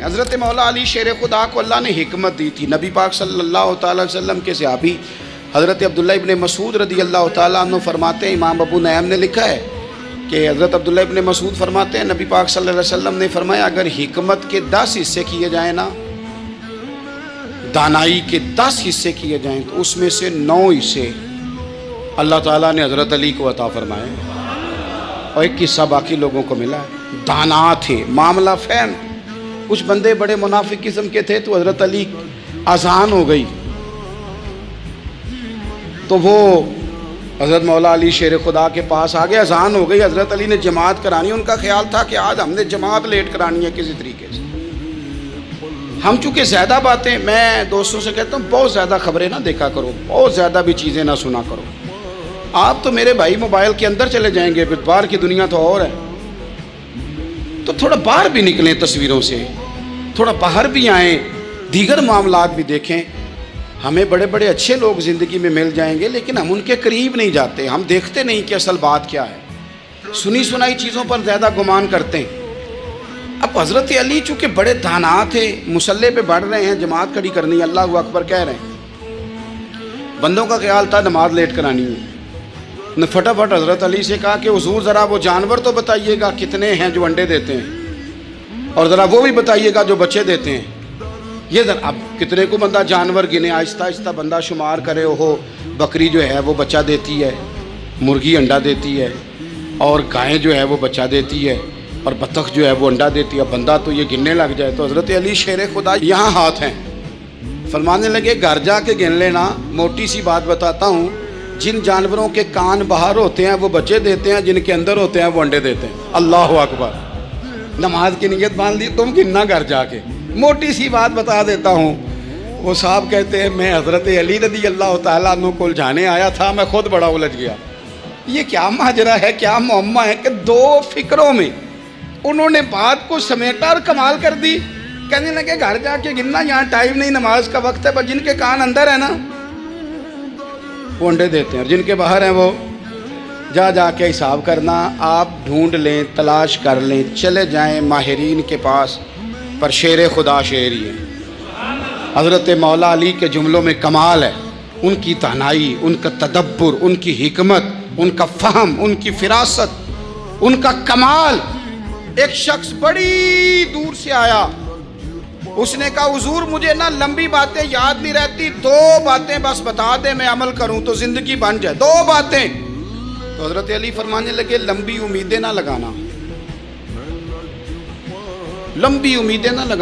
دیکھیں، حضرت مولا علی شیر خدا کو اللہ نے حکمت دی تھی۔ نبی پاک صلی اللہ تعالی وسلم کے صحابی حضرت عبداللہ ابن مسعود رضی اللہ تعالیٰ عنہ فرماتے ہیں، امام ابو نعیم نے لکھا ہے کہ حضرت عبداللہ ابن مسعود فرماتے ہیں نبی پاک صلی اللہ علیہ وسلم نے فرمایا اگر حکمت کے 10 حصے کیے جائیں نا، دانائی کے 10 حصے کیے جائیں تو اس میں سے 9 حصے اللہ تعالیٰ نے حضرت علی کو عطا فرمائے، اور ایک حصہ باقی لوگوں کو ملا ہے۔ دانا تھے، معاملہ فہم۔ کچھ بندے بڑے منافق قسم کے تھے تو حضرت علی اذان ہو گئی تو وہ حضرت مولا علی شیر خدا کے پاس آگے، اذان ہو گئی، حضرت علی نے جماعت کرانی، ان کا خیال تھا کہ آج ہم نے جماعت لیٹ کرانی ہے کسی طریقے سے۔ ہم چونکہ زیادہ باتیں، میں دوستوں سے کہتا ہوں بہت زیادہ خبریں نہ دیکھا کرو، بہت زیادہ بھی چیزیں نہ سنا کرو۔ آپ تو میرے بھائی موبائل کے اندر چلے جائیں گے، پھر باہر کی دنیا تو اور ہے، تو تھوڑا باہر بھی نکلیں تصویروں سے، تھوڑا باہر بھی آئیں، دیگر معاملات بھی دیکھیں۔ ہمیں بڑے بڑے اچھے لوگ زندگی میں مل جائیں گے لیکن ہم ان کے قریب نہیں جاتے، ہم دیکھتے نہیں کہ اصل بات کیا ہے، سنی سنائی چیزوں پر زیادہ گمان کرتے ہیں۔ اب حضرت علی چونکہ بڑے دانا تھے، مسلح پہ بڑھ رہے ہیں، جماعت کھڑی کرنی ہے، اللہ اکبر کہہ رہے ہیں، بندوں کا خیال تھا نماز لیٹ کرانی ہے، نے فٹافٹ حضرت علی سے کہا کہ حضور ذرا وہ جانور تو بتائیے گا کتنے ہیں جو انڈے دیتے ہیں، اور ذرا وہ بھی بتائیے گا جو بچے دیتے ہیں۔ یہ ذرا اب کتنے کو بندہ جانور گنے، آہستہ آہستہ بندہ شمار کرے، ہو بکری جو ہے وہ بچہ دیتی ہے، مرغی انڈا دیتی ہے، اور گائیں جو ہے وہ بچہ دیتی ہے، اور بطخ جو ہے وہ انڈا دیتی ہے، بندہ تو یہ گننے لگ جائے۔ تو حضرت علی شیر خدا یہاں ہاتھ ہیں، فرمانے لگے گھر جا کے گن لینا، موٹی سی بات بتاتا ہوں، جن جانوروں کے کان باہر ہوتے ہیں وہ بچے دیتے ہیں، جن کے اندر ہوتے ہیں وہ انڈے دیتے ہیں۔ اللہ اکبر، نماز کی نیت باندھ لی، تم گننا گھر جا کے۔ موٹی سی بات بتا دیتا ہوں، وہ صاحب کہتے ہیں میں حضرت علی رضی اللہ تعالیٰ عنہ کو الجھانے آیا تھا، میں خود بڑا الجھ گیا۔ یہ کیا ماجرا ہے، کیا معمہ ہے کہ 2 فکروں میں انہوں نے بات کو سمیٹا اور کمال کر دی۔ کہنے لگے گھر جا کے گننا، یہاں ٹائم نہیں، نماز کا وقت ہے، بس جن کے کان اندر ہے نا وہ انڈے دیتے ہیں، اور جن کے باہر ہیں وہ جا کے حساب کرنا۔ آپ ڈھونڈ لیں، تلاش کر لیں، چلے جائیں ماہرین کے پاس، پر شیر خدا شعر ہی ہے۔ حضرت مولا علی کے جملوں میں کمال ہے، ان کی تنہائی، ان کا تدبر، ان کی حکمت، ان کا فہم، ان کی فراست، ان کا کمال۔ ایک شخص بڑی دور سے آیا، اس نے کہا حضور مجھے نا لمبی باتیں یاد نہیں رہتی، 2 باتیں بس بتا دیں میں عمل کروں تو زندگی بن جائے، 2 باتیں۔ تو حضرت علی فرمانے لگے لمبی امیدیں نہ لگانا، لمبی امیدیں نہ لگانا۔